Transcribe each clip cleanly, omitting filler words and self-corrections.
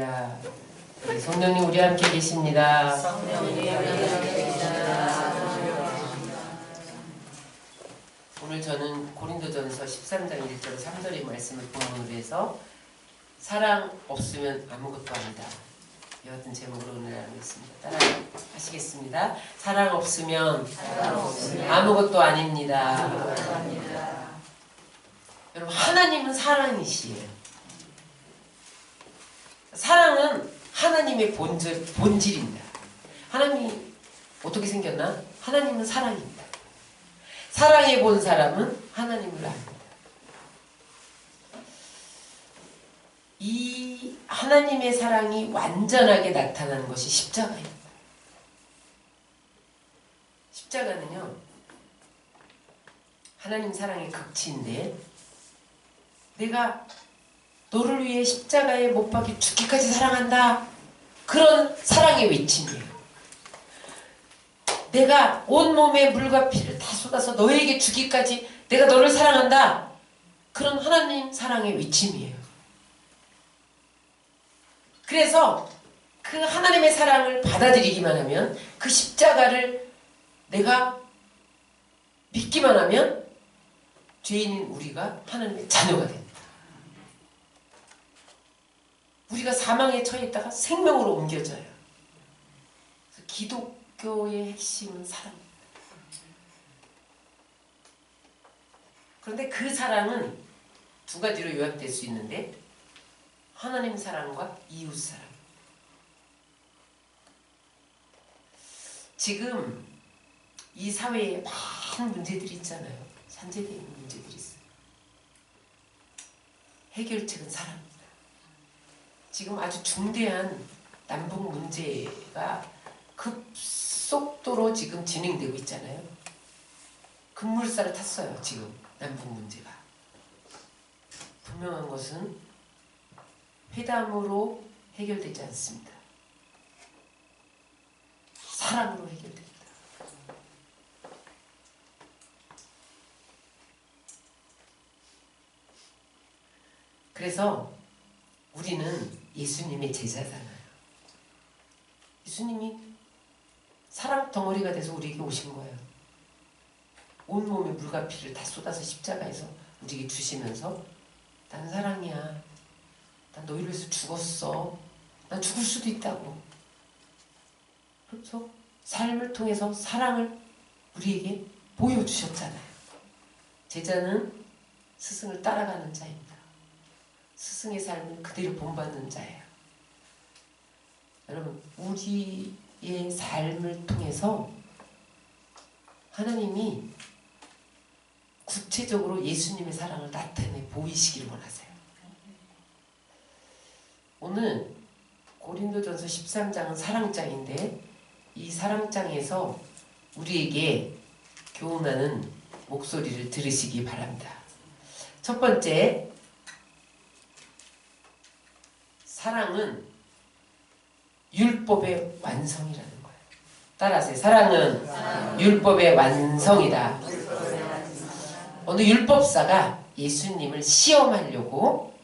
할렐루야. 우리 성령님 우리 함께 계십니다. 오늘 저는 고린도전서 13장 1절 3절의 말씀을 본문으로 해서 사랑 없으면 아무것도 아니다. 여하튼 제목으로 오늘 나누겠습니다. 따라 하시겠습니다. 사랑 없으면 아무것도 아닙니다. 여러분, 하나님은 사랑이시에요. 사랑은 하나님의 본질입니다. 하나님이 어떻게 생겼나? 하나님은 사랑입니다. 사랑해 본 사람은 하나님을 압니다. 이 하나님의 사랑이 완전하게 나타나는 것이 십자가입니다. 십자가는요, 하나님 사랑의 극치인데, 내가 너를 위해 십자가에 못 박혀 죽기까지 사랑한다. 그런 사랑의 외침이에요. 내가 온몸에 물과 피를 다 쏟아서 너에게 주기까지 내가 너를 사랑한다. 그런 하나님 사랑의 외침이에요. 그래서 그 하나님의 사랑을 받아들이기만 하면, 그 십자가를 내가 믿기만 하면 죄인인 우리가 하나님의 자녀가 됩니다. 우리가 사망에 처해 있다가 생명으로 옮겨져요. 그래서 기독교의 핵심은 사랑입니다. 그런데 그 사랑은 두 가지로 요약될 수 있는데, 하나님 사랑과 이웃 사랑. 지금 이 사회에 많은 문제들이 있잖아요. 산재되어 있는 문제들이 있어요. 해결책은 사랑입니다. 지금 아주 중대한 남북 문제가 급속도로 지금 진행되고 있잖아요. 급물살을 탔어요. 지금 남북 문제가. 분명한 것은 회담으로 해결되지 않습니다. 사랑으로 해결됩니다. 그래서 우리는 예수님의 제자잖아요. 예수님이 사랑 덩어리가 돼서 우리에게 오신 거예요. 온몸에 물과 피를 다 쏟아서 십자가에서 우리에게 주시면서, 난 사랑이야. 난 너희를 위해서 죽었어. 난 죽을 수도 있다고. 그렇죠? 삶을 통해서 사랑을 우리에게 보여주셨잖아요. 제자는 스승을 따라가는 자입니다. 스승의 삶을 그대로 본받는 자예요. 여러분, 우리의 삶을 통해서 하나님이 구체적으로 예수님의 사랑을 나타내 보이시길 원하세요. 오늘 고린도전서 13장은 사랑장인데, 이 사랑장에서 우리에게 교훈하는 목소리를 들으시기 바랍니다. 첫 번째, 사랑은 율법의 완성이라는 거예요. 따라하세요. 사랑은 율법의 완성이다. 어느 율법사가 예수님을 시험하려고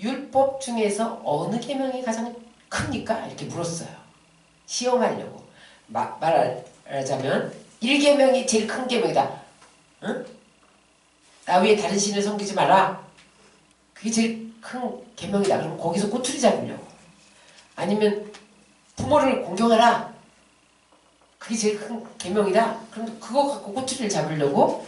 율법 중에서 어느 계명이 가장 큽니까? 이렇게 물었어요. 시험하려고. 말하자면 1계명이 제일 큰 계명이다. 응? 나 외에 다른 신을 섬기지 마라. 그게 제일 큰 계명이다. 그럼 거기서 꼬투리 잡으려고. 아니면 부모를 공경하라. 그게 제일 큰 계명이다. 그럼 그거 갖고 꼬투리를 잡으려고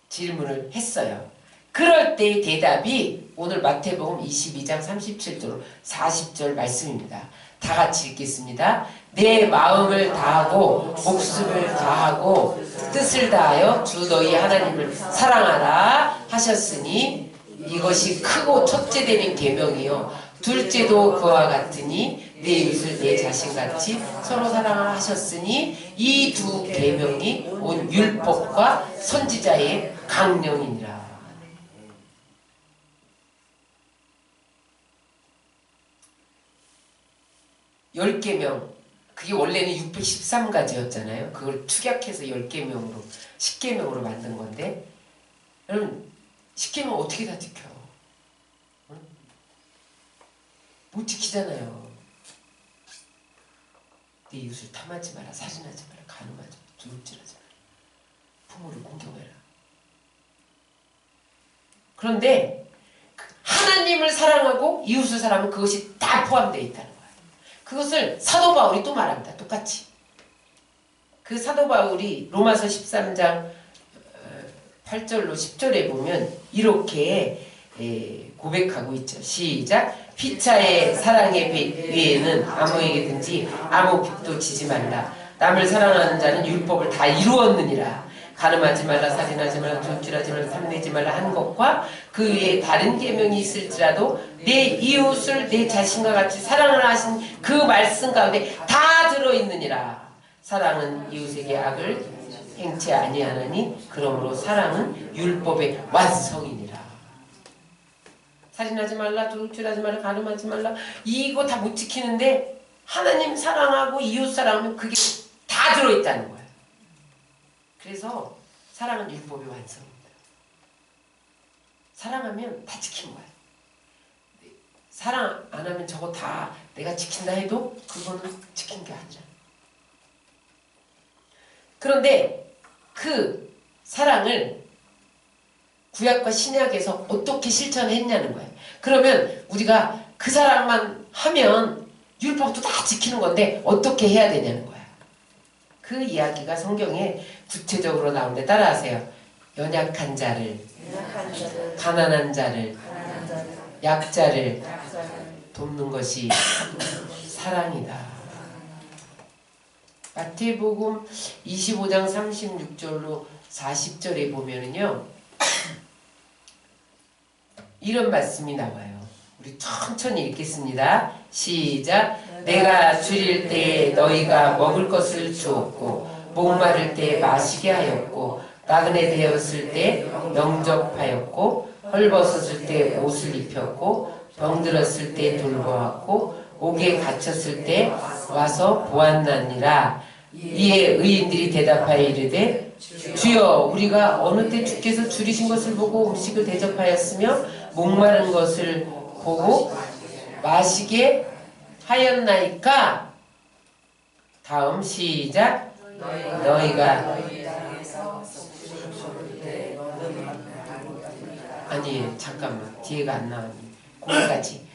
질문을 했어요. 그럴 때의 대답이 오늘 마태복음 22장 37절 40절 말씀입니다. 다 같이 읽겠습니다. 내 마음을 다하고 목숨을 다하고 뜻을 다하여 주 너희 하나님을 사랑하라 하셨으니 이것이 크고 첫째 되는 계명이요 둘째도 그와 같으니 내 이웃을 내 자신같이 서로 사랑하라 하셨으니 이 두 계명이 온 율법과 선지자의 강령이니라. 10계명, 그게 원래는 613가지였잖아요. 그걸 축약해서 10계명으로 10계명으로 만든 건데, 여러분 10계명 어떻게 다 지켜? 응? 못 지키잖아요. 내 이웃을 탐하지 마라, 살인하지 마라, 간음하지 마라, 도둑질하지 마라, 부모를 공경해라. 그런데 하나님을 사랑하고 이웃을 사랑하면 그것이 다 포함되어 있다는 거예요. 그것을 사도 바울이 또 말합니다. 똑같이. 그 사도 바울이 로마서 13장 8절로 10절에 보면 이렇게 고백하고 있죠. 시작. 피차의 사랑의 외에는 아무에게든지 아무 빚도 지지 말라. 남을 사랑하는 자는 율법을 다 이루었느니라. 간음하지 말라, 살인하지 말라, 도둑질하지 말라, 탐내지 말라 한 것과 그 외에 다른 계명이 있을지라도 내 이웃을 내 자신과 같이 사랑을 하신 그 말씀 가운데 다 들어있느니라. 사랑은 이웃에게 악을 행치 아니하나니 그러므로 사랑은 율법의 완성이니라. 살인하지 말라, 도둑질하지 말라, 간음하지 말라, 이거 다 못 지키는데 하나님 사랑하고 이웃 사랑하면 그게 다 들어있다는 거예요. 그래서 사랑은 율법의 완성입니다. 사랑하면 다 지킨 거예요. 사랑 안 하면 저거 다 내가 지킨다 해도 그거는 지킨 게 아니라. 그런데 그 사랑을 구약과 신약에서 어떻게 실천했냐는 거예요. 그러면 우리가 그 사랑만 하면 율법도 다 지키는 건데 어떻게 해야 되냐는 거예요. 그 이야기가 성경에 구체적으로 나오는데 따라하세요. 연약한 자를, 가난한 자를, 약자를 돕는 것이 사랑이다. 마태복음 25장 36절로 40절에 보면은요, 이런 말씀이 나와요. 우리 천천히 읽겠습니다. 시작. 내가 줄일 때 너희가 먹을 것을 주었고 목마를 때 마시게 하였고 나그네 되었을 때 영접하였고 헐벗었을 때 옷을 입혔고 병들었을 때 돌보았고 옥에 갇혔을 때 와서 보았나니라. 이에 의인들이 대답하여 이르되 주여 우리가 어느 때 주께서 줄이신 것을 보고 음식을 대접하였으며 목마른 것을 보고 마시게 하였나이까. 다음 시작. 너희가 아니 잠깐만 뒤에가 안 나왔니. 거기까지.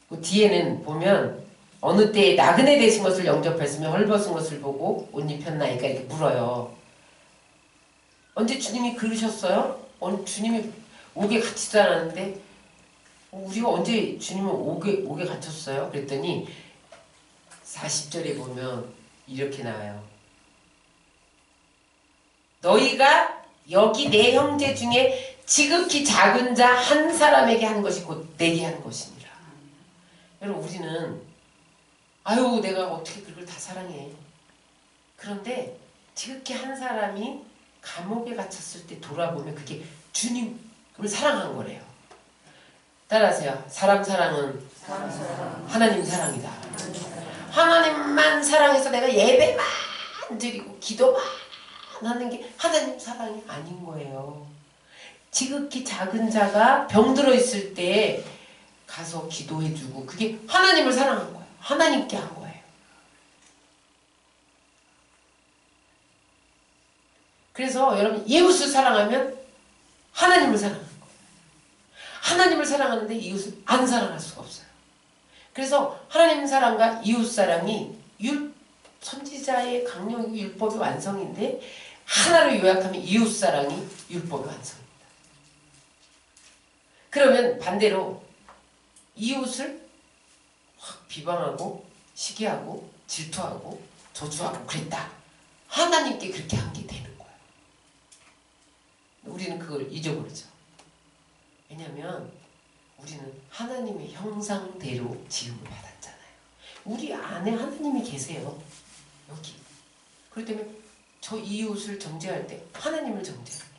그 뒤에는 보면 어느 때에 나그네 되신 것을 영접했으며 헐벗은 것을 보고 옷 입혔나이까 이렇게 물어요. 언제 주님이 그러셨어요? 주님이 옥에 갇히지 않았는데 우리가 언제 주님은 옥에 갇혔어요? 그랬더니 40절에 보면 이렇게 나와요. 너희가 여기 내 형제 중에 지극히 작은 자 한 사람에게 한 것이 곧 내게 한 것이니라. 여러분 우리는 아유 내가 어떻게 그걸 다 사랑해. 그런데 지극히 한 사람이 감옥에 갇혔을 때 돌아보면 그게 주님을 사랑한 거래요. 따라하세요. 사람 사랑은 하나님 사랑이다. 하나님만 사랑해서 내가 예배만 드리고 기도만 하는 게 하나님 사랑이 아닌 거예요. 지극히 작은 자가 병들어 있을 때 가서 기도해주고 그게 하나님을 사랑한 거예요. 하나님께 한 거예요. 그래서 여러분 이웃을 사랑하면 하나님을 사랑하는 거예요. 하나님을 사랑하는데 이웃을 안 사랑할 수가 없어요. 그래서 하나님 사랑과 이웃 사랑이 선지자의 강령이고 율법의 완성인데 하나로 요약하면 이웃 사랑이 율법의 완성입니다. 그러면 반대로 이웃을 확 비방하고 시기하고 질투하고 저주하고 그랬다. 하나님께 그렇게 한 게 되는 거예요. 우리는 그걸 잊어버리죠. 왜냐하면 우리는 하나님의 형상대로 지음을 받았잖아요. 우리 안에 하나님이 계세요. 여기. 그렇기 때문에 저 이웃을 정죄할 때 하나님을 정죄합니다.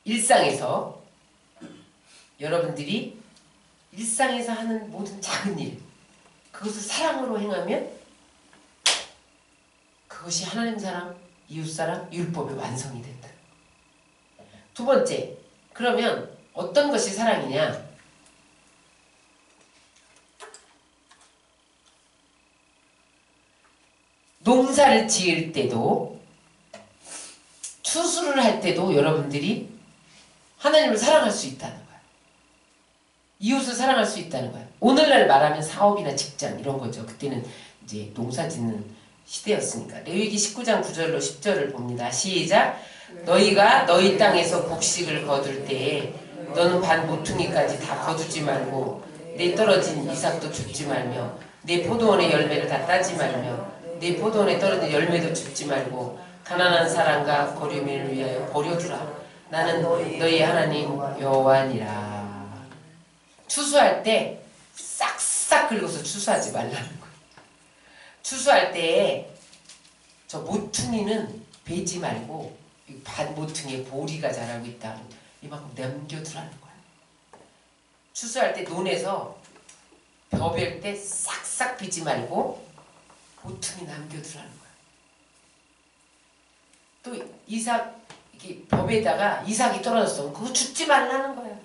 일상에서 여러분들이 일상에서 하는 모든 작은 일 그것을 사랑으로 행하면 그것이 하나님 사랑, 이웃 사랑, 율법의 완성이 된다. 두 번째, 그러면 어떤 것이 사랑이냐? 농사를 지을 때도 추수를 할 때도 여러분들이 하나님을 사랑할 수 있다는 거야. 이웃을 사랑할 수 있다는 거야. 오늘날 말하면 사업이나 직장 이런 거죠. 그때는 이제 농사 짓는 시대였으니까. 레위기 19장 9절로 10절을 봅니다. 시작. 너희가 너희 땅에서 곡식을 거둘 때에 너는 반 모퉁이까지 다 거두지 말고 내 떨어진 이삭도 줍지 말며 내 포도원의 열매를 다 따지 말며 내 포도원에 떨어진 열매도 줍지 말고 가난한 사람과 거류민을 위하여 버려두라. 나는 너희 하나님 여호와니라. 추수할 때 싹싹 긁어서 추수하지 말라는 거예요. 추수할 때 저 모퉁이는 베지 말고 반 모퉁이에 보리가 자라고 있다. 이만큼 남겨두라는 거예요. 추수할 때 논에서 벼벨 때 싹싹 비지 말고 모퉁이 남겨두라는 거예요. 또 이삭 이렇게 벼베다가 이삭이 떨어졌어. 그거 줍지 말라는 거예요.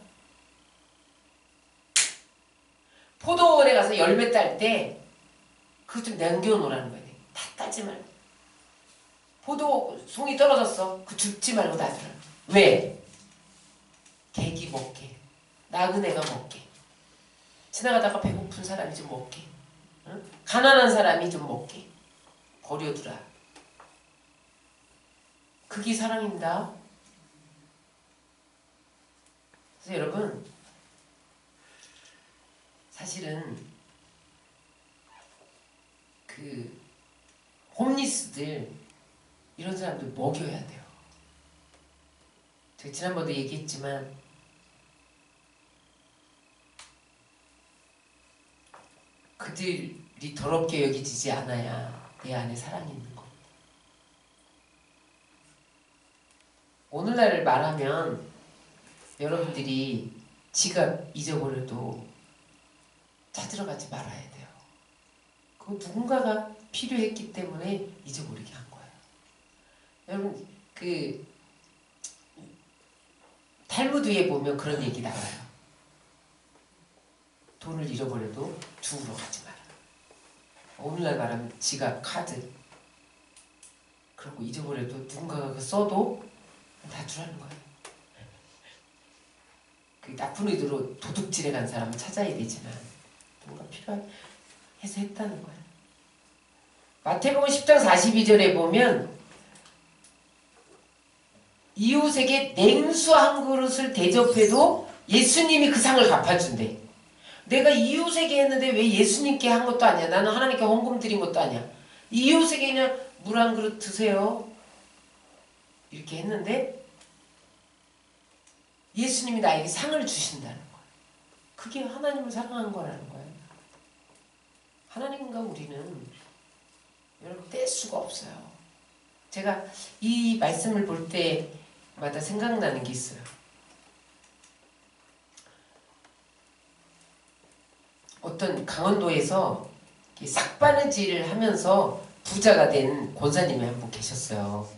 포도원에 가서 열매 딸 때 그거 좀 남겨놓으라는 거예요. 다 따지 말고. 포도 송이 떨어졌어. 그거 줍지 말고 놔두라는 거예요. 왜? 개기 먹게. 나그네가 먹게. 지나가다가 배고픈 사람이 좀 먹게. 응? 가난한 사람이 좀 먹게. 버려두라. 그게 사랑입니다. 그래서 여러분 사실은 그 홈리스들 이런 사람들 먹여야 돼요. 제가 지난번도 얘기했지만 그들이 더럽게 여기지지 않아야 내 안에 사랑이 있는 겁니다. 오늘날을 말하면 여러분들이 지갑 잊어버려도 찾으러 가지 말아야 돼요. 그거 누군가가 필요했기 때문에 잊어버리게 한 거예요. 여러분 그 탈무드에 보면 그런 얘기 나와요. 돈을 잃어버려도 주우러 가지 마라. 오늘날 말하면 지갑, 카드 그런 거 잊어버려도 누군가가 그거 써도 다 주라는 거예요. 그 나쁜 의도로 도둑질해 간 사람은 찾아야 되지만 뭔가 필요해서 했다는 거예요. 마태복음 10장 42절에 보면 이웃에게 냉수 한 그릇을 대접해도 예수님이 그 상을 갚아준대. 내가 이웃에게 했는데 왜 예수님께 한 것도 아니야. 나는 하나님께 헌금 드린 것도 아니야. 이웃에게 그냥 물 한 그릇 드세요. 이렇게 했는데 예수님이 나에게 상을 주신다는 거예요. 그게 하나님을 사랑한 거라는 거예요. 하나님과 우리는 여러분 뗄 수가 없어요. 제가 이 말씀을 볼 때마다 생각나는 게 있어요. 어떤 강원도에서 삭바느질을 하면서 부자가 된 권사님이 한 분 계셨어요.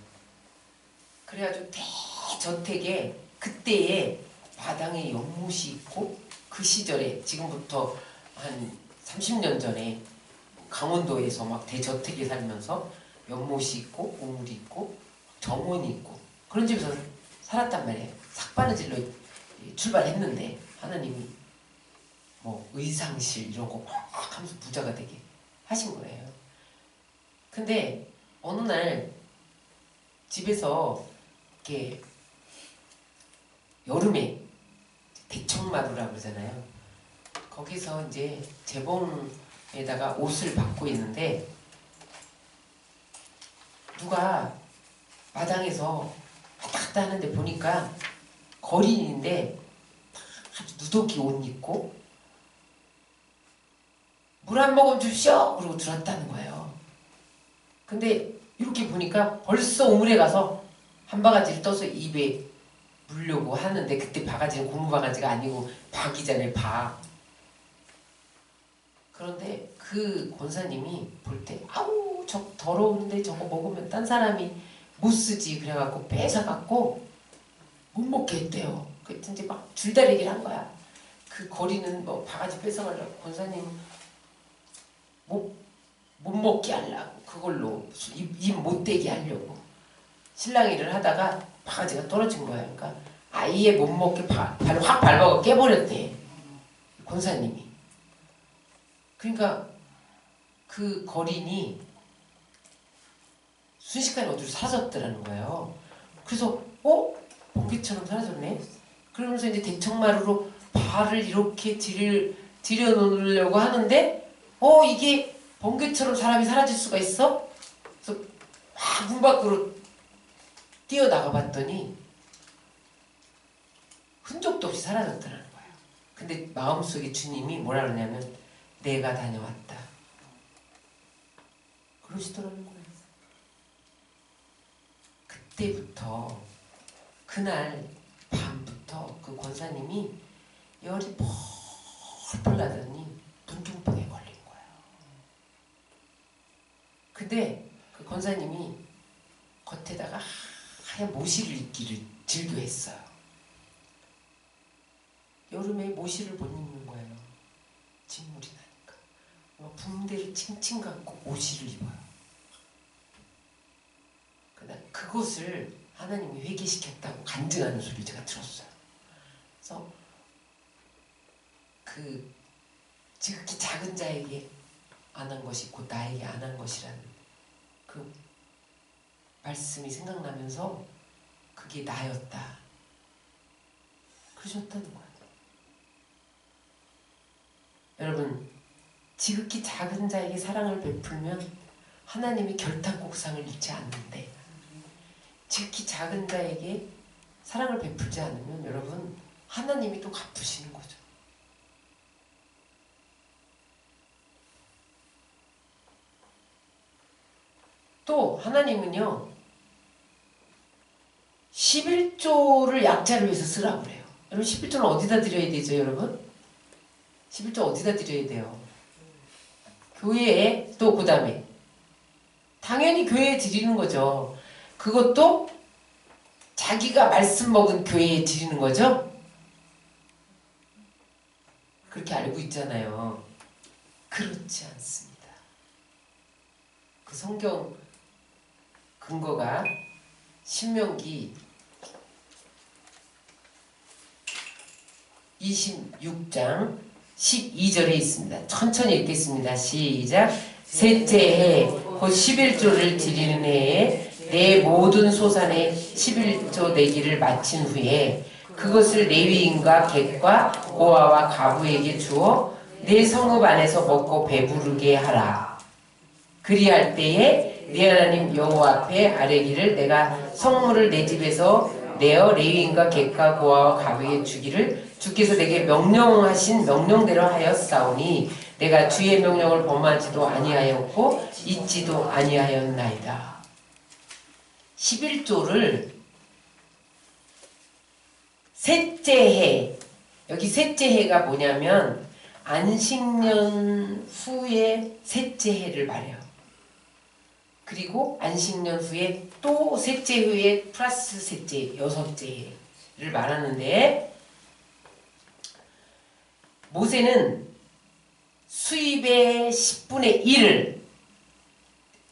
그래가지고 대저택에 그때에 마당에 연못이 있고 그 시절에 지금부터 한 30년 전에 강원도에서 막 대저택에 살면서 연못이 있고 우물이 있고 정원이 있고 그런 집에서 살았단 말이에요. 삭바느질로 출발했는데 하나님이 뭐 의상실 이런 거 막 하면서 부자가 되게 하신 거예요. 근데 어느 날 집에서 이렇게 여름에 대청마루라고 그러잖아요. 거기서 이제 재봉에다가 옷을 받고 있는데 누가 마당에서 왔다 갔다 하는데 보니까 거린인데 아주 누더기 옷 입고 물 한 모금 주시오! 그러고 들어왔다는 거예요. 근데 이렇게 보니까 벌써 우물에 가서 한 바가지를 떠서 입에 물려고 하는데 그때 바가지는 고무 바가지가 아니고 박이잖아요. 박. 그런데 그 권사님이 볼 때 아우 저 더러운데 저거 먹으면 딴 사람이 못 쓰지 그래갖고 뺏어갖고 못 먹게 했대요. 그때 이제 막 줄다리기를 한 거야. 그 거리는 뭐 바가지 뺏어가려고 권사님 못 먹게 하려고 그걸로 입 못 대게 하려고 실랑이를 하다가 바가지가 떨어진 거야. 그러니까 아예 못 먹게 발을 확 밟아가 깨버렸대. 권사님이. 그러니까 그 거린이 순식간에 어디로 사라졌더라는 거예요. 그래서 번개처럼 사라졌네. 그러면서 이제 대청마루로 발을 이렇게 들여놓으려고 하는데 이게 번개처럼 사람이 사라질 수가 있어? 그래서 막 문 밖으로 뛰어나가 봤더니 흔적도 없이 사라졌더라는 거예요. 근데 마음속에 주님이 뭐라 그러냐면 내가 다녀왔다. 그러시더라는 거예요. 그때부터 그날 밤부터 그 권사님이 열이 펄펄 나더니 분중병에 걸린 거예요. 근데 그 권사님이 겉에다가 하얀 모시를 입기를 즐겨했어요. 여름에 모시를 못 입는 거예요. 진물이 나니까. 붕대를 칭칭 감고 모시를 입어요. 그것을 하나님이 회개시켰다고 간증하는 소리를 제가 들었어요. 그래서 그 지극히 작은 자에게 안 한 것이 곧 나에게 안 한 것이라는 그 말씀이 생각나면서 그게 나였다. 그러셨다는 거예요. 여러분, 지극히 작은 자에게 사랑을 베풀면 하나님이 결탄kok상을 잃지 않는데 지극히 작은 자에게 사랑을 베풀지 않으면 여러분 하나님이 또 갚으시는 거죠. 또 하나님은요 11조를 약자를 위해서 쓰라고 그래요. 여러분 11조는 어디다 드려야 되죠 여러분? 11조 어디다 드려야 돼요? 교회에 또 그 다음에 당연히 교회에 드리는 거죠. 그것도 자기가 말씀 먹은 교회에 드리는 거죠? 그렇게 알고 있잖아요. 그렇지 않습니다. 그 성경 근거가 신명기 26장 12절에 있습니다. 천천히 읽겠습니다. 시작. 셋째 해 곧 11조를 드리는 해에 내 모든 소산에 11조 내기를 마친 후에 그것을 레위인과 객과 고아와 가부에게 주어 내 성읍 안에서 먹고 배부르게 하라. 그리할 때에 네 하나님 여호와 앞에 아뢰기를 내가 성물을 내 집에서 내어 레위인과 객과 고아와 가부에게 주기를 주께서 내게 명령하신 명령대로 하였사오니 내가 주의 명령을 범하지도 아니하였고 잊지도 아니하였나이다. 11조를 셋째 해, 여기 셋째 해가 뭐냐면 안식년 후에 셋째 해를 말해요. 그리고 안식년 후에 또 셋째 후에 플러스 셋째, 여섯째 해를 말하는데 모세는 수입의 10분의 1을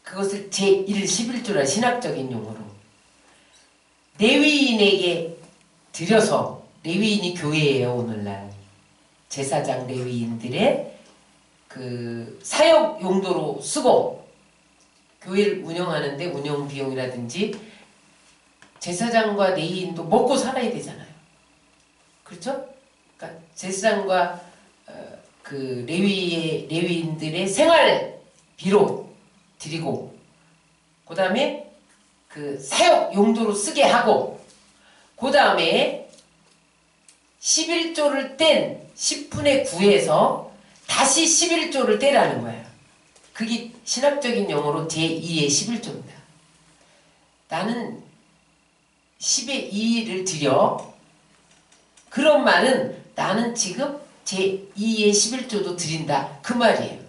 그것을 제1 11조라 신학적인 용어로 레위인에게 드려서 레위인이 교회예요. 오늘날 제사장 레위인들의 그 사역 용도로 쓰고 교회를 운영하는데 운영 비용이라든지 제사장과 레위인도 먹고 살아야 되잖아요. 그렇죠? 그러니까 제사장과 그 레위인들의 생활비로 드리고 그 다음에 그 사역 용도로 쓰게 하고 그 다음에 11조를 뗀 10분의 9에서 다시 11조를 떼라는 거예요. 그게 신학적인 용어로 제2의 11조입니다. 나는 10의 2를 드려. 그런 말은 나는 지금 제2의 11조도 드린다. 그 말이에요.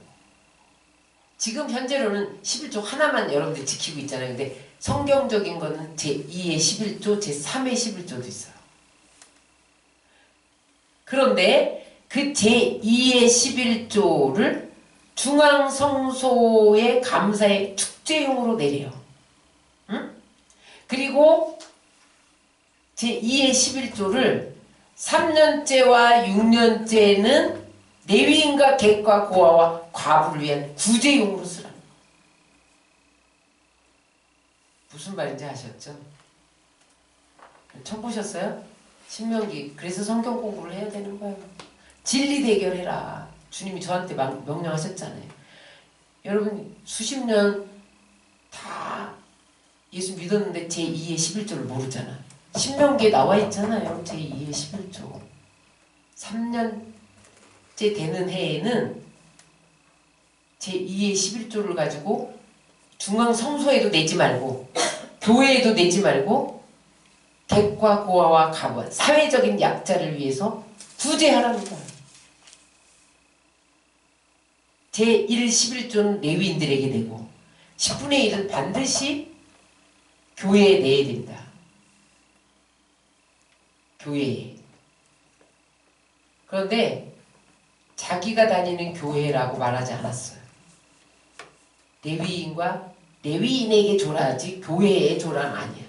지금 현재로는 11조 하나만 여러분들 지키고 있잖아요. 근데 성경적인 거는 제2의 11조, 제3의 11조도 있어요. 그런데 그 제2의 11조를 중앙성소의 감사의 축제용으로 내려요. 응? 그리고 제2의 11조를 3년째와 6년째는 레위인과 객과 고아와 과부를 위한 구제용으로 쓰라. 무슨 말인지 아셨죠? 처음 보셨어요? 신명기. 그래서 성경 공부를 해야 되는 거예요. 진리 대결해라. 주님이 저한테 명령하셨잖아요. 여러분 수십 년 다 예수 믿었는데 제2의 11조를 모르잖아. 신명기에 나와 있잖아요. 제2의 11조. 3년째 되는 해에는 제2의 11조를 가지고 중앙 성소에도 내지 말고 교회에도 내지 말고 객과 고아와 가부, 사회적인 약자를 위해서 구제하라는 거예요. 제1, 11조는 레위인들에게 내고 10분의 1은 반드시 교회에 내야 된다. 교회에. 그런데 자기가 다니는 교회라고 말하지 않았어요. 레위인에게 줘라지 교회에 줘라는 아니야.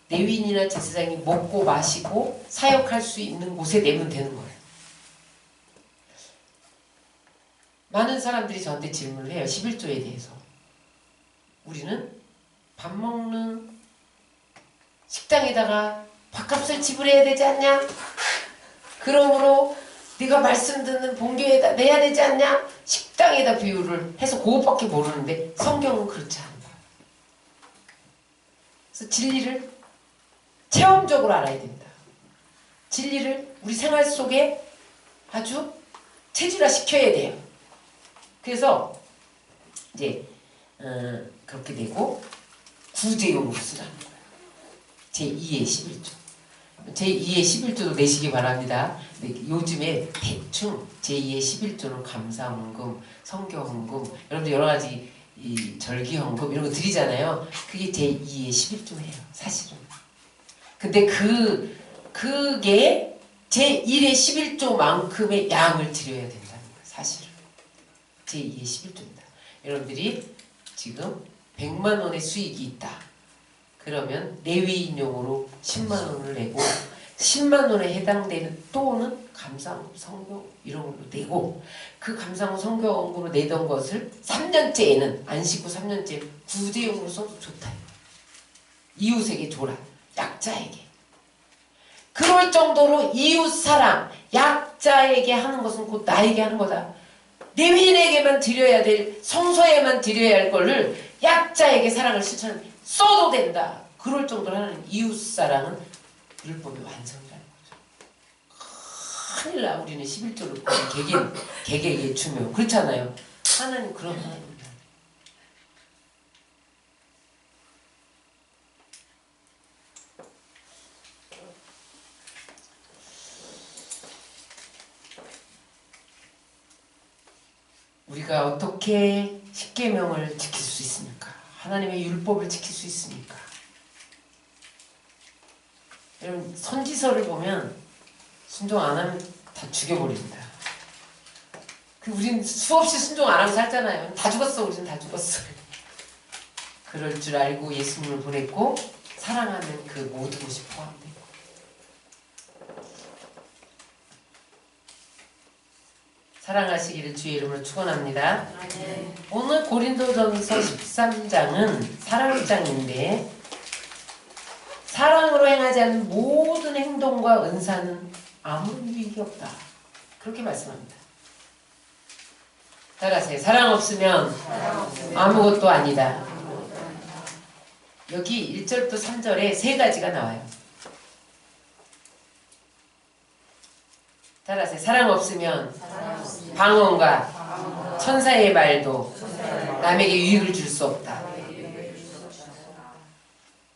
레위인이나 제사장이 먹고 마시고 사역할 수 있는 곳에 내면 되는 거예요. 많은 사람들이 저한테 질문을 해요. 11조에 대해서. 우리는 밥 먹는 식당에다가 밥값을 지불해야 되지 않냐? 그러므로 네가 말씀 듣는 본교에다 내야 되지 않냐? 식당에다 비유를 해서 그것밖에 모르는데 성경은 그렇지 않아요. 그래서 진리를 체험적으로 알아야 된다. 진리를 우리 생활 속에 아주 체질화시켜야 돼요. 그래서 이제 그렇게 되고 구제용으로 쓰라는 거예요. 제2의 11조. 제2의 11조도 내시기 바랍니다. 요즘에 대충 제2의 11조는 감사헌금, 성교헌금, 여러분들 여러가지 이 절기헌금 이런 거 드리잖아요. 그게 제2의 11조예요. 사실은. 근데 그게 제1의 11조만큼의 양을 드려야 된다는 거예요. 사실은. 제2의 11조입니다. 여러분들이 지금 100만 원의 수익이 있다. 그러면 레위인용으로 10만 원을 내고 10만 원에 해당되는 또는 감사헌금, 성교 이런 걸로 내고 그 감사헌금, 성교원금으로 내던 것을 3년째에는 안식 후 3년째 구제용으로 써도 좋다. 이웃에게 줘라. 약자에게. 그럴 정도로 이웃사랑, 약자에게 하는 것은 곧 나에게 하는 거다. 레위인에게만 드려야 될, 성소에만 드려야 할 거를 약자에게 사랑을 실천하는 써도 된다. 그럴 정도로 하는 이웃사랑은 율법의 완성이라는 거죠. 큰일 나. 우리는 11조를 개개에게 주며 그렇잖아요. 하나님 그런 하나님입니다. 우리가 어떻게 십계명을 지킬 수 있습니까? 하나님의 율법을 지킬 수 있습니까? 여러분 선지서를 보면 순종 안 하면 다 죽여버립니다. 우린 수없이 순종 안 하고 살잖아요. 다 죽었어. 우리는 다 죽었어. 그럴 줄 알고 예수님을 보냈고 사랑하는 그 모든 것이 포함돼요. 사랑하시기를 주의 이름으로 축원합니다. 네. 오늘 고린도전서 13장은 사랑장인데 사랑으로 행하지 않는 모든 행동과 은사는 아무 유익이 없다. 그렇게 말씀합니다. 따라하세요. 사랑 없으면 아무것도 아니다. 여기 1절부터 3절에 세 가지가 나와요. 따라하세요. 사랑 없으면 방언과 천사의 말도 남에게 유익을 줄 수 없다.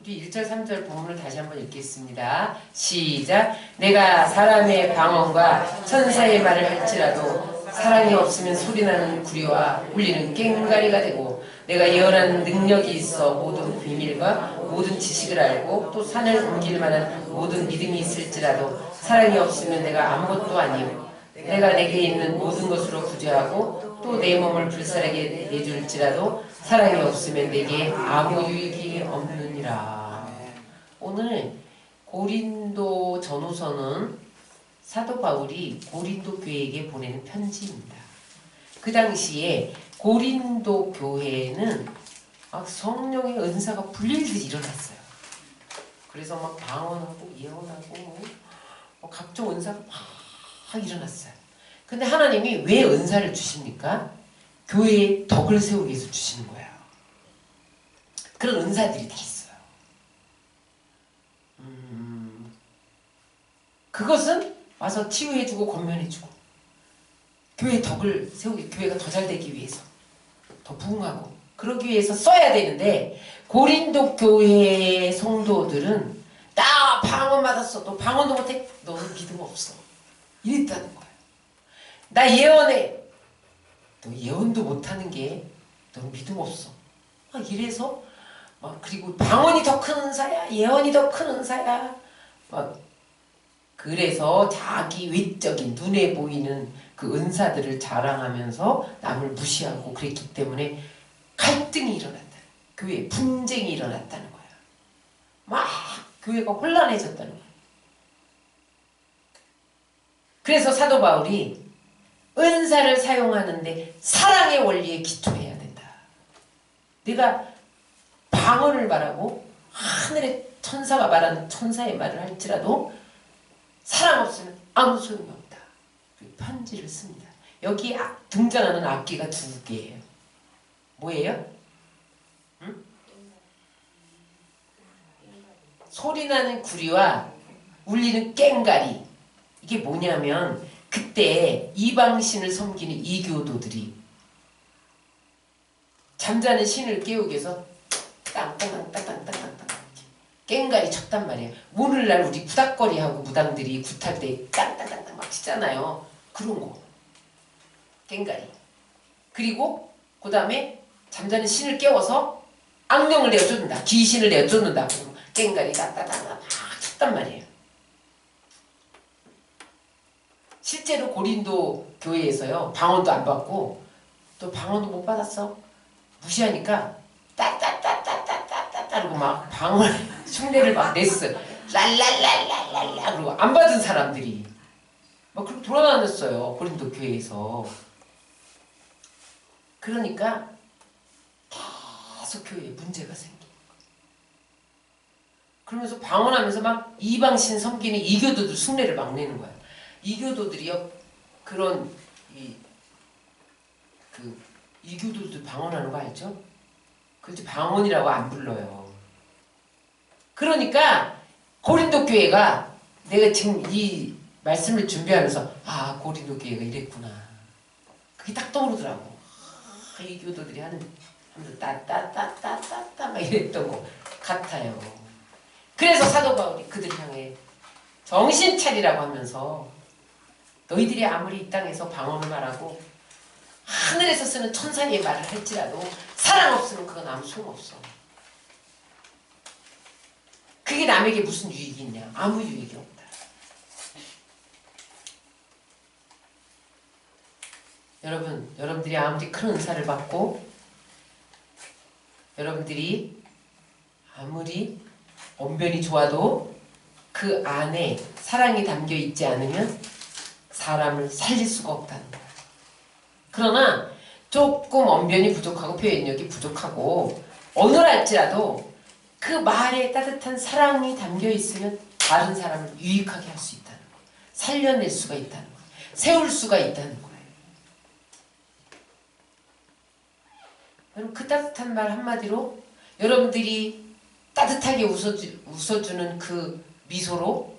우리 1절 3절 본문을 다시 한번 읽겠습니다. 시작. 내가 사람의 방언과 천사의 말을 할지라도 사랑이 없으면 소리나는 구리와 울리는 꽹과리가 되고 내가 예언하는 능력이 있어 모든 비밀과 모든 지식을 알고 또 산을 옮길 만한 모든 믿음이 있을지라도 사랑이 없으면 내가 아무것도 아니요 내가 내게 있는 모든 것으로 부재하고 또 내 몸을 불살에게 내줄지라도 사랑이 없으면 내게 아무 유익이 없느니라. 오늘 고린도 전후서는 사도 바울이 고린도 교회에게 보내는 편지입니다. 그 당시에 고린도 교회에는 성령의 은사가 불일듯 일어났어요. 그래서 막 방언하고 예언하고 각종 은사가 막 일어났어요. 근데 하나님이 왜 은사를 주십니까? 교회에 덕을 세우기 위해서 주시는 거예요. 그런 은사들이 다 있어요. 그것은 와서 치유해주고 권면해주고 교회의 덕을 세우기, 교회가 더 잘 되기 위해서 더 부흥하고 그러기 위해서 써야 되는데 고린도 교회의 성도들은 나 방언 받았어. 너 방언도 못해? 너는 믿음 없어. 이랬다는 거예요. 나 예언해. 너 예언도 못하는 게 너는 믿음 없어. 막 이래서 막 그리고 방언이 더 큰 은사야. 예언이 더 큰 은사야. 막 그래서 자기 외적인 눈에 보이는 그 은사들을 자랑하면서 남을 무시하고 그랬기 때문에 갈등이 일어났다. 교회에 분쟁이 일어났다는 거야. 막 교회가 혼란해졌다는 거야. 그래서 사도 바울이 은사를 사용하는데 사랑의 원리에 기초해야 된다. 네가 방언을 말하고 하늘의 천사가 말하는 천사의 말을 할지라도 사랑 없으면 아무 소용이 없다. 편지를 씁니다. 여기 등장하는 악기가 두 개예요. 뭐예요? 응? 소리나는 구리와 울리는 꽹과리. 이게 뭐냐면 그때 이방신을 섬기는 이교도들이 잠자는 신을 깨우기 위해서 땅땅땅땅땅땅땅 꽹과리 쳤단 말이에요. 오늘날 우리 구닥거리하고 무당들이 굿할 때 땅땅땅땅 막 치잖아요. 그런 거. 꽹과리. 그리고 그 다음에 잠자는 신을 깨워서 악령을 내어쫓는다. 귀신을 내어쫓는다. 꽹과리 따따따따 막 쳤단 말이에요. 실제로 고린도 교회에서요. 방언도 안 받고 또 방언도 못 받았어. 무시하니까 따따따따따따따 그러고 막 방언 흉내를 막 냈어요. 랄랄랄랄랄라 그러고 안 받은 사람들이 막 그렇게 돌아다녔어요. 고린도 교회에서. 그러니까 계속 교회에 문제가 생겨. 그러면서 방언하면서 막 이방신 섬기는 이교도들 흉내를 막 내는 거야. 이교도들이요. 그런 이교도들 방언하는 거 알죠? 그렇지 방언이라고 안 불러요. 그러니까 고린도 교회가 내가 지금 이 말씀을 준비하면서 고린도 교회가 이랬구나. 그게 딱 떠오르더라고. 이교도들이 하면서 따따따따따따 막 이랬던 거 같아요. 그래서 사도 바울이 그들 향해 정신 차리라고 하면서 너희들이 아무리 이 땅에서 방언을 말하고 하늘에서 쓰는 천사의 말을 할지라도 사랑 없으면 그건 아무 소용없어. 그게 남에게 무슨 유익이 있냐? 아무 유익이 없다. 여러분들이 아무리 큰 은사를 받고 여러분들이 아무리 언변이 좋아도 그 안에 사랑이 담겨 있지 않으면 사람을 살릴 수가 없다는 거야. 그러나 조금 언변이 부족하고 표현력이 부족하고 어눌할지라도 그 말에 따뜻한 사랑이 담겨 있으면 다른 사람을 유익하게 할 수 있다는 거야. 살려낼 수가 있다는 거야. 세울 수가 있다는 거예요. 여러분 그 따뜻한 말 한마디로 여러분들이 따뜻하게 웃어주는 그 미소로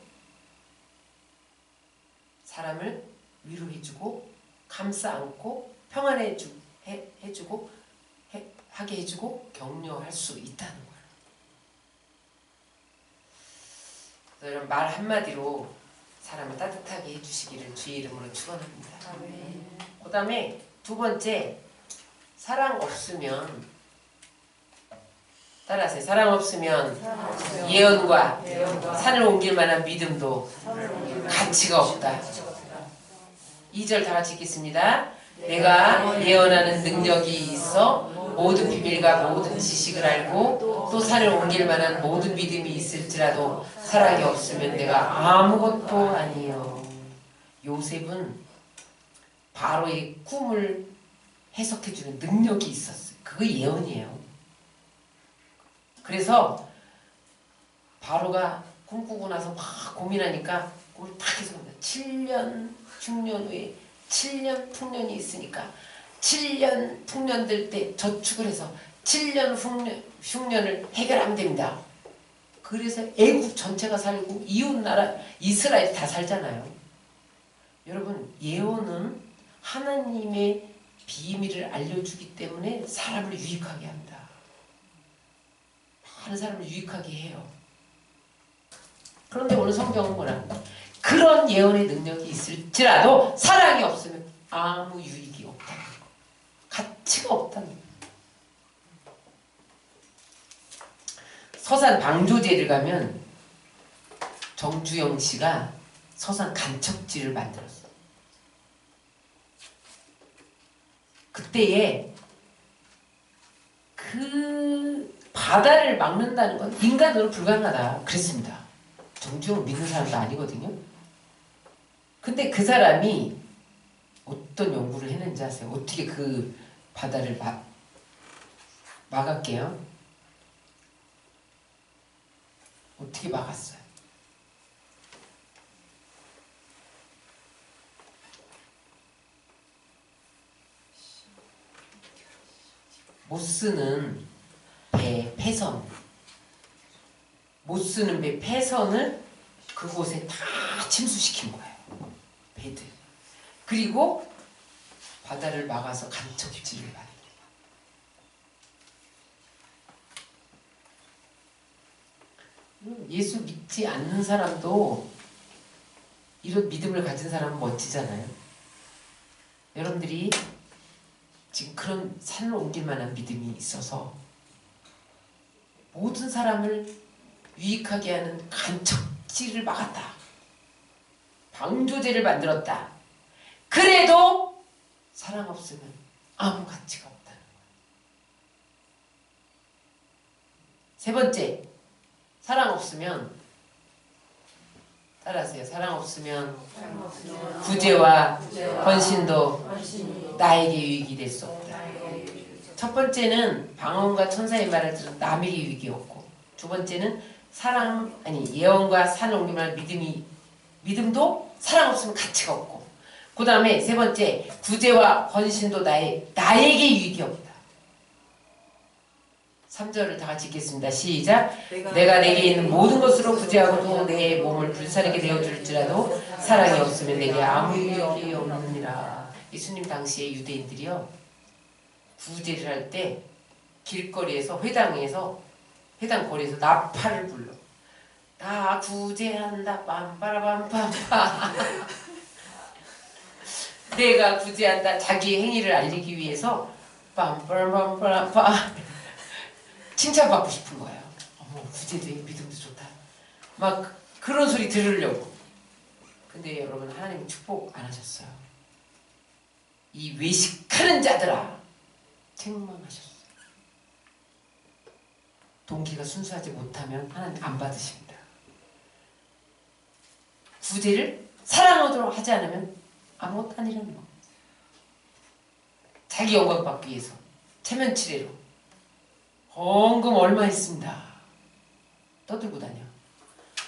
사람을 위로해주고 감싸 안고 평안해주고 하게 해주고 격려할 수 있다는 거예요. 여러분 말 한마디로 사람을 따뜻하게 해주시기를 주의 이름으로 축원합니다. 그 다음에 두 번째, 사랑 없으면, 따라하세요. 사랑 없으면 예언과 산을 옮길 만한 믿음도 가치가 없다. 2절 다 같이 읽겠습니다. 내가 예언하는 능력이 있어 모든 비밀과 모든 지식을 알고 또 산을 옮길 만한 모든 믿음이 있을지라도 사랑이 없으면 내가 아무것도 아니에요. 요셉은 바로의 꿈을 해석해주는 능력이 있었어요. 그거 예언이에요. 그래서 바로가 꿈꾸고 나서 막 고민하니까 꿈을 딱 해석합니다. 7년 흉년 후에 7년 풍년이 있으니까 7년 풍년 될 때 저축을 해서 7년 흉년을 해결하면 됩니다. 그래서 애국 전체가 살고 이웃나라 이스라엘 다 살잖아요. 여러분, 예언은 하나님의 비밀을 알려주기 때문에 사람을 유익하게 합니다. 많은 사람을 유익하게 해요. 그런데 오늘 성경은 뭐라? 그런 예언의 능력이 있을지라도 사랑이 없으면 아무 유익이 없다는 거. 가치가 없다는 거. 서산 방조제를 가면 정주영 씨가 서산 간척지를 만들었어요. 그때에 그 바다를 막는다는 건 인간으로 불가능하다 그랬습니다. 정주영을 믿는 사람도 아니거든요. 근데 그 사람이 어떤 연구를 했는지 아세요? 어떻게 그 바다를 막았게요? 어떻게 막았어요? 못 쓰는 배, 폐선. 못 쓰는 배, 폐선을 그곳에 다 침수시킨 거예요. 배들. 그리고 바다를 막아서 간척지를 만든 거예요. 예수 믿지 않는 사람도 이런 믿음을 가진 사람은 멋지잖아요. 여러분들이 지금 그런 산을 옮길 만한 믿음이 있어서 모든 사람을 유익하게 하는 간척지를 막았다. 방조제를 만들었다. 그래도 사랑 없으면 아무 가치가 없다는 거예요. 세 번째, 사랑 없으면, 따라하세요. 사랑 없으면 구제와 헌신도 나에게 유익이 될 수 없다. 첫 번째는 방언과 천사의 말을 들은 남에게 유익이 없고, 두 번째는 예언과 산을 옮기면 믿음도 사랑 없으면 가치가 없고, 그 다음에 세 번째, 구제와 헌신도 나에게 유익이 없다. 3절을 다 같이 읽겠습니다. 시작. 내가 내게 있는 모든 것으로 구제하고 또 내 몸을 불사르게 되어줄지라도 사랑이 없으면 내게 아무 유익이 없느니라. 예수님 당시에 유대인들이요, 구제를 할 때 길거리에서 회당 거리에서 나팔을 불러. 나 구제한다 빰빠라빰빰빰. 내가 구제한다 자기 행위를 알리기 위해서 빰빠라빰빰빰 칭찬받고 싶은 거예요. 어머, 구제도 해, 믿음도 좋다. 막 그런 소리 들으려고. 근데 여러분, 하나님 축복 안 하셨어요. 이 외식하는 자들아, 책망하셨어요. 동기가 순수하지 못하면 하나님 안 받으십니다. 구제를 사랑하도록 하지 않으면 아무것도 아니라는 거. 자기 영광 받기 위해서 체면치레로 헌금 얼마 했습니다. 떠들고 다녀.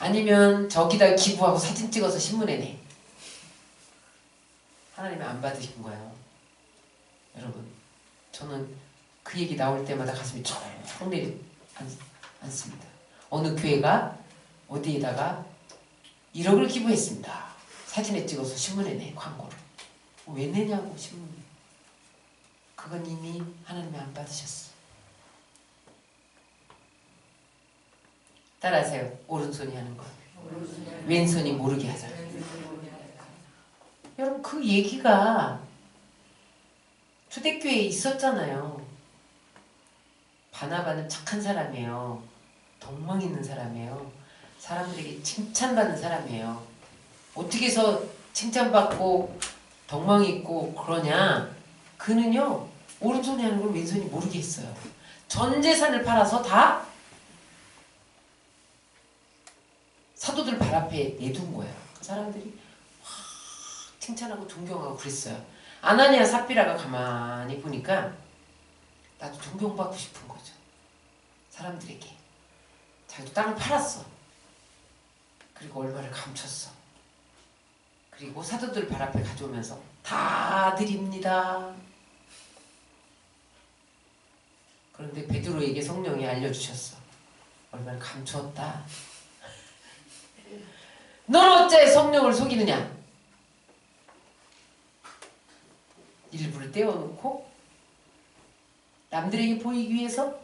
아니면 저기다 기부하고 사진 찍어서 신문에 내. 하나님이 안 받으신 거예요. 여러분, 저는 그 얘기 나올 때마다 가슴이 쭉 내리 않습니다. 어느 교회가 어디에다가 1억을 기부했습니다. 사진에 찍어서 신문에 내, 광고를. 왜 내냐고, 신문에. 그건 이미 하나님이 안 받으셨어. 따라하세요. 오른손이 하는 거. 왼손이 모르게 하자. 여러분 그 얘기가 초대교회에 있었잖아요. 바나바는 착한 사람이에요. 덕망 있는 사람이에요. 사람들에게 칭찬받는 사람이에요. 어떻게 해서 칭찬받고 덕망 있고 그러냐? 그는요 오른손이 하는 걸 왼손이 모르게 했어요. 전 재산을 팔아서 다 사도들 발 앞에 내둔 거예요. 그 사람들이 확 칭찬하고 존경하고 그랬어요. 아나니아 삽비라가 가만히 보니까 나도 존경받고 싶은 거죠. 사람들에게. 자기도 땅을 팔았어. 그리고 얼마를 감췄어. 그리고 사도들 발 앞에 가져오면서 다 드립니다. 그런데 베드로에게 성령이 알려주셨어. 얼마를 감추었다. 넌 어째 성령을 속이느냐? 일부를 떼어놓고 남들에게 보이기 위해서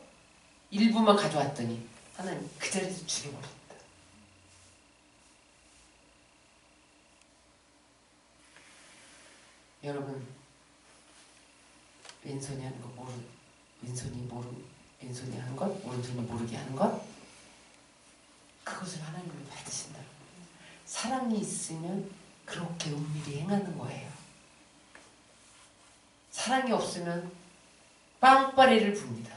일부만 가져왔더니 하나님 그 자리에서 죽여버렸다. 여러분 왼손이 하는 거 왼손이 하는 것, 오른손이 모르게 하는 것, 그것을 하나님이 받으신다. 사랑이 있으면 그렇게 은밀히 행하는 거예요. 사랑이 없으면 빵빠레를 붑니다.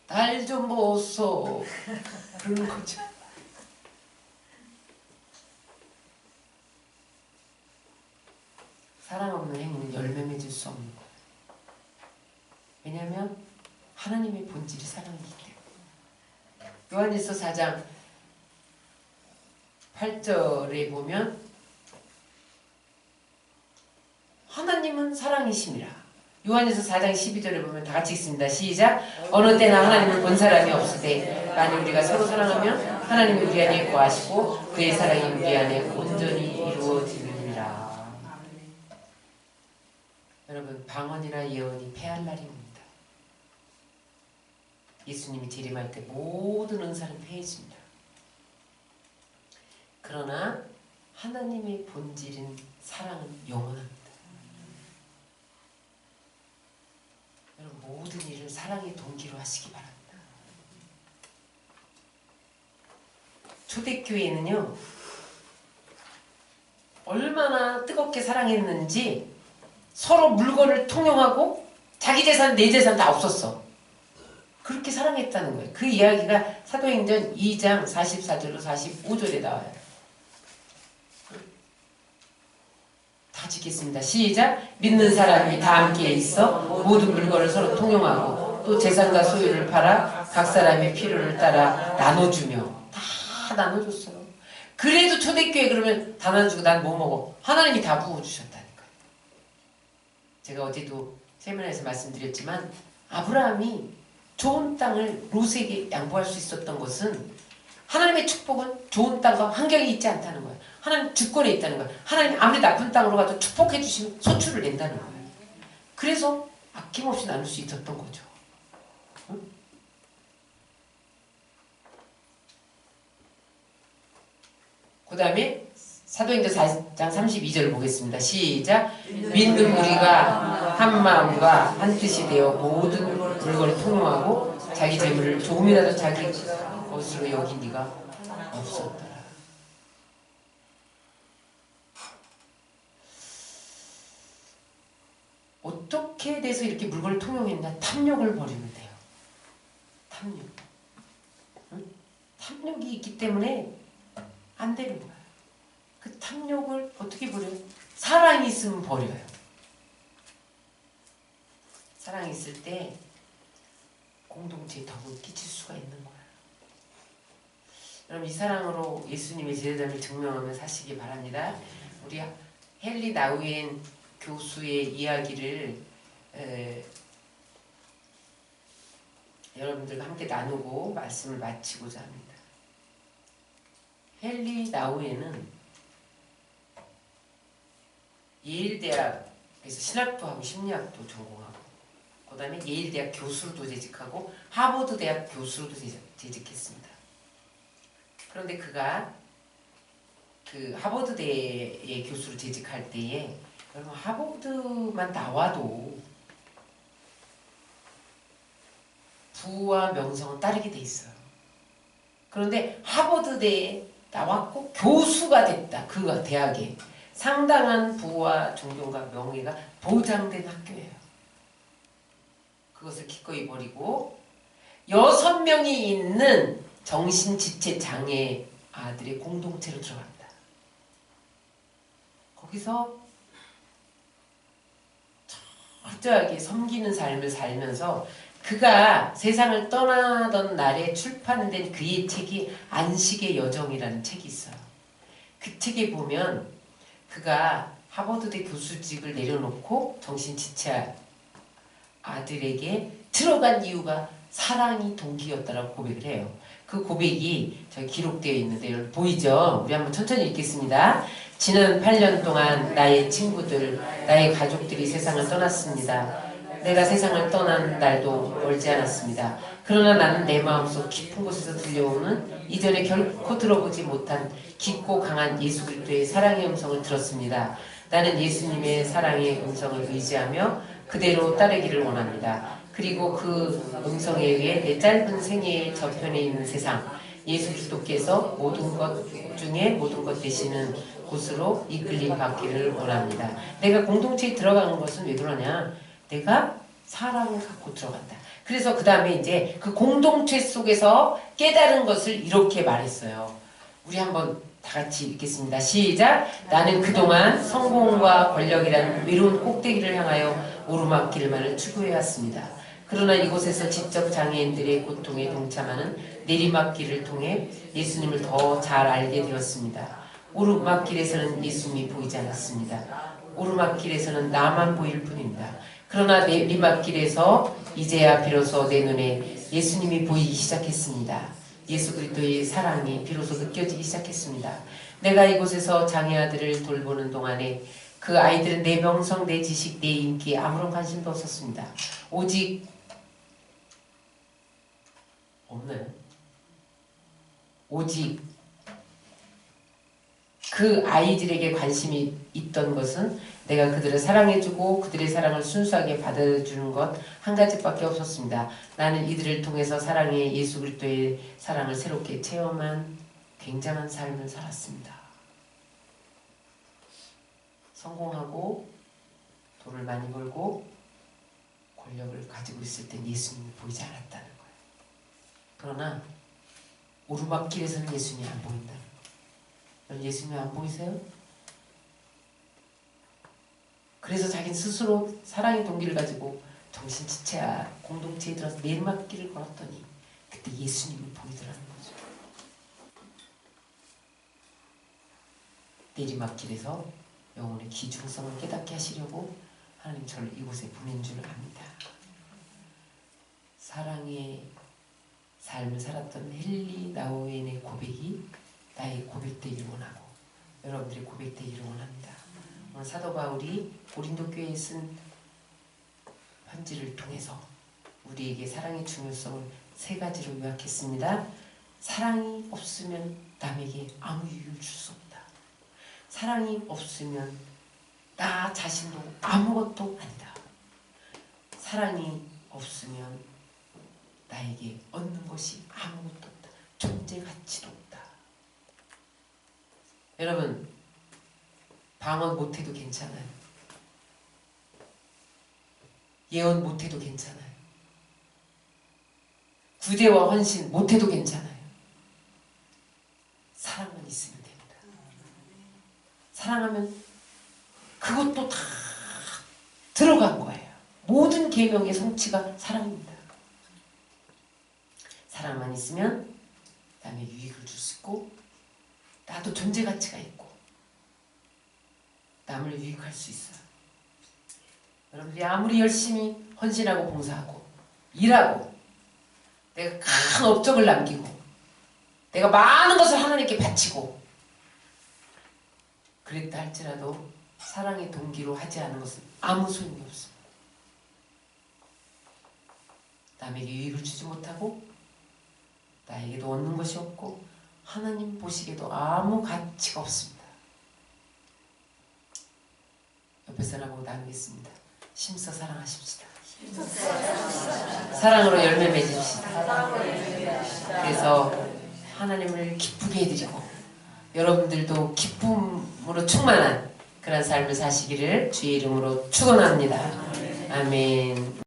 날 좀 보소 그러는 거죠. 사랑 없는 행위는 열매 맺을 수 없는 거예요. 왜냐하면 하나님의 본질이 사랑이기 때문에. 요한일서 4장 8절에 보면 하나님은 사랑이심이라. 요한일서 4장 12절에 보면 다 같이 읽습니다. 시작. 어느 때나 하나님을 본 사람이 없으되 만일 우리가 서로 사랑하면 하나님이 우리 안에 거하시고 그의 사랑이 우리 안에 온전히 이루어지느니라. 여러분 방언이나 예언이 패할 날입니다. 예수님이 재림할 때 모든 은사는 패해집니다. 그러나 하나님의 본질인 사랑은 영원합니다. 여러분 모든 일을 사랑의 동기로 하시기 바랍니다. 초대교회는요 얼마나 뜨겁게 사랑했는지 서로 물건을 통용하고 자기 재산 내 재산 다 없었어. 그렇게 사랑했다는 거예요. 그 이야기가 사도행전 2장 44절로 45절에 나와요. 다 짓겠습니다. 시작. 믿는 사람이 다 함께 있어 모든 물건을 서로 통용하고 또 재산과 소유를 팔아 각 사람의 필요를 따라 나눠주며 다 나눠줬어요. 그래도 초대교회 그러면 다 나눠주고 난 뭐 먹어? 하나님이 다 부어주셨다니까요. 제가 어제도 세미나에서 말씀드렸지만 아브라함이 좋은 땅을 롯에게 양보할 수 있었던 것은 하나님의 축복은 좋은 땅과 환경이 있지 않다는 거예요. 하나님 주권에 있다는 거예요. 하나님 아무리 나쁜 땅으로 가도 축복해 주시면 소출을 낸다는 거예요. 그래서 아낌없이 나눌 수 있었던 거죠. 응? 그 다음에 사도행전 4장 32절을 보겠습니다. 시작. 믿는 우리가 한 마음과 한 뜻이 되어 모든 물건을 통용하고 자기 재물을 조금이라도 자기 것으로 여긴 이가 없었더라. 어떻게 돼서 이렇게 물건을 통용했냐? 탐욕을 버리면 돼요. 탐욕. 응? 탐욕이 있기 때문에 안 되는 거야. 그 탐욕을 어떻게 버려요? 사랑이 있으면 버려요. 사랑이 있을 때 공동체에 덕을 끼칠 수가 있는 거야. 여러분 이 사랑으로 예수님의 제자됨을 증명하며 사시기 바랍니다. 우리 헨리 나우엔 교수의 이야기를 여러분들과 함께 나누고 말씀을 마치고자 합니다. 헨리 나우엔은 예일대학에서 신학도 하고 심리학도 전공하고 그 다음에 예일대학 교수로도 재직하고 하버드대학 교수로도 재직했습니다. 그런데 그가 그 하버드대의 교수로 재직할 때에 여러분 하버드만 나와도 부와 명성은 따르게 돼 있어요. 그런데 하버드대에 나왔고 교수가 됐다. 그 대학에 상당한 부와 존경과 명예가 보장된 학교예요. 그것을 기꺼이 버리고 6명이 있는 정신지체 장애 아들의 공동체로 들어갑니다. 거기서 철저하게 섬기는 삶을 살면서 그가 세상을 떠나던 날에 출판된 그의 책이 안식의 여정이라는 책이 있어요. 그 책에 보면 그가 하버드대 교수직을 내려놓고 정신지체 아들에게 들어간 이유가 사랑이 동기였다라고 고백을 해요. 그 고백이 저기 기록되어 있는데 여러분 보이죠? 우리 한번 천천히 읽겠습니다. 지난 8년 동안 나의 친구들, 나의 가족들이 세상을 떠났습니다. 내가 세상을 떠난 날도 멀지 않았습니다. 그러나 나는 내 마음속 깊은 곳에서 들려오는 이전에 결코 들어보지 못한 깊고 강한 예수 그리스도의 사랑의 음성을 들었습니다. 나는 예수님의 사랑의 음성을 의지하며 그대로 따르기를 원합니다. 그리고 그 음성에 의해 내 짧은 생애의 저편에 있는 세상, 예수 그리스도께서 모든 것 중에 모든 것 되시는 곳으로 이끌림 받기를 원합니다. 내가 공동체에 들어가는 것은 왜 그러냐? 내가 사랑을 갖고 들어간다. 그래서 그 다음에 이제 그 공동체 속에서 깨달은 것을 이렇게 말했어요. 우리 한번 다 같이 읽겠습니다. 시작! 나는 그동안 성공과 권력이라는 외로운 꼭대기를 향하여 오르막길만을 추구해왔습니다. 그러나 이곳에서 지적 장애인들의 고통에 동참하는 내리막길을 통해 예수님을 더 잘 알게 되었습니다. 오르막길에서는 예수님이 보이지 않았습니다. 오르막길에서는 나만 보일 뿐입니다. 그러나 내리막길에서 이제야 비로소 내 눈에 예수님이 보이기 시작했습니다. 예수 그리스도의 사랑이 비로소 느껴지기 시작했습니다. 내가 이곳에서 장애 아들을 돌보는 동안에 그 아이들은 내 명성, 내 지식, 내 인기에 아무런 관심도 없었습니다. 오직 없나요? 오직 그 아이들에게 관심이 있던 것은 내가 그들을 사랑해주고 그들의 사랑을 순수하게 받아주는 것 한 가지밖에 없었습니다. 나는 이들을 통해서 사랑의 예수 그리스도의 사랑을 새롭게 체험한 굉장한 삶을 살았습니다. 성공하고 돈을 많이 벌고 권력을 가지고 있을 땐 예수님이 보이지 않았다는 거예요. 그러나 오르막길에서는 예수님이 안 보인다. 여러분 예수님이 안 보이세요? 그래서 자기는 스스로 사랑의 동기를 가지고 정신지체와 공동체에 들어서 내리막길을 걸었더니 그때 예수님을 보이더라는 거죠. 내리막길에서 영혼의 귀중성을 깨닫게 하시려고 하나님 저를 이곳에 보낸 줄 압니다. 사랑의 삶을 살았던 헨리 나우엔의 고백이 나의 고백되기를 원하고 여러분들의 고백되기를 원합니다. 오늘 사도 바울이 고린도 교회에 쓴 편지를 통해서 우리에게 사랑의 중요성을 3가지로 요약했습니다. 사랑이 없으면 남에게 아무 유익을 줄 수 없다. 사랑이 없으면 나 자신도 아무것도 아니다. 사랑이 없으면 나에게 얻는 것이 아무것도 없다. 존재 가치도 없다. 여러분 방언 못해도 괜찮아요. 예언 못해도 괜찮아요. 구제와 헌신 못해도 괜찮아요. 사랑만 있으면 됩니다. 사랑하면 그것도 다 들어간 거예요. 모든 계명의 성취가 사랑입니다. 사랑만 있으면 남의 유익을 줄 수 있고 나도 존재 가치가 있고 남을 유익할 수 있어요. 여러분들이 아무리 열심히 헌신하고 봉사하고 일하고 내가 큰 업적을 남기고 내가 많은 것을 하나님께 바치고 그랬다 할지라도 사랑의 동기로 하지 않은 것은 아무 소용이 없습니다. 남에게 유익을 주지 못하고 나에게도 얻는 것이 없고 하나님 보시기에도 아무 가치가 없습니다. 옆에서 나보고 나누겠습니다. 심서 사랑하십시다. 사랑으로 열매 맺읍시다. 그래서 하나님을 기쁘게 해드리고 여러분들도 기쁨으로 충만한 그런 삶을 사시기를 주의 이름으로 축원합니다. 아멘.